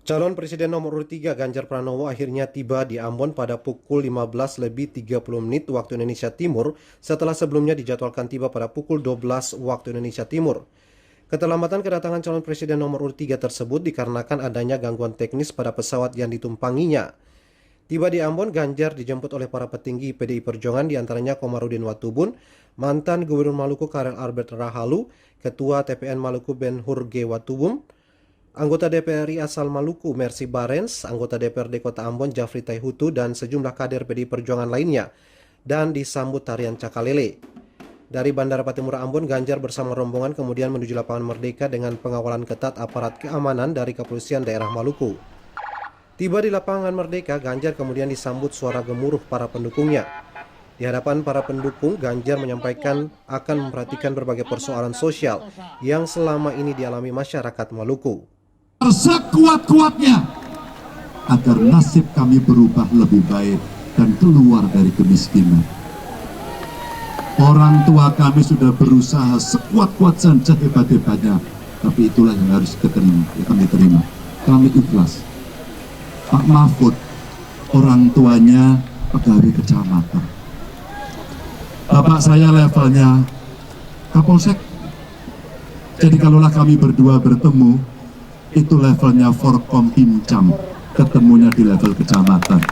Calon Presiden nomor urut 3 Ganjar Pranowo akhirnya tiba di Ambon pada pukul 15.30 waktu Indonesia Timur setelah sebelumnya dijadwalkan tiba pada pukul 12 waktu Indonesia Timur. Keterlambatan kedatangan calon presiden nomor urut 3 tersebut dikarenakan adanya gangguan teknis pada pesawat yang ditumpanginya. Tiba di Ambon, Ganjar dijemput oleh para petinggi PDI Perjuangan diantaranya Komarudin Watubun, mantan Gubernur Maluku Karel Albert Rahalu, Ketua TPN Maluku Ben Hurge Watubun, anggota DPR RI asal Maluku Mercy Barens, anggota DPRD Kota Ambon Jafri Taihutu, dan sejumlah kader PDI Perjuangan lainnya, dan disambut tarian cakalele. Dari Bandara Patimura Ambon, Ganjar bersama rombongan kemudian menuju lapangan Merdeka dengan pengawalan ketat aparat keamanan dari Kepolisian Daerah Maluku. Tiba di lapangan Merdeka, Ganjar kemudian disambut suara gemuruh para pendukungnya. Di hadapan para pendukung, Ganjar menyampaikan akan memperhatikan berbagai persoalan sosial yang selama ini dialami masyarakat Maluku. Sekuat-kuatnya agar nasib kami berubah lebih baik dan keluar dari kemiskinan. Orang tua kami sudah berusaha sekuat-kuat dan sehebat-hebatnya, tapi itulah yang harus kami terima. Kami ikhlas. Pak Mahfud, orang tuanya pegawai kecamatan. Bapak saya levelnya Kapolsek. Jadi kalaulah kami berdua bertemu, itu levelnya Forkom Pincam, ketemunya di level kecamatan.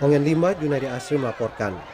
Ongen 5, Junaidi Asri melaporkan.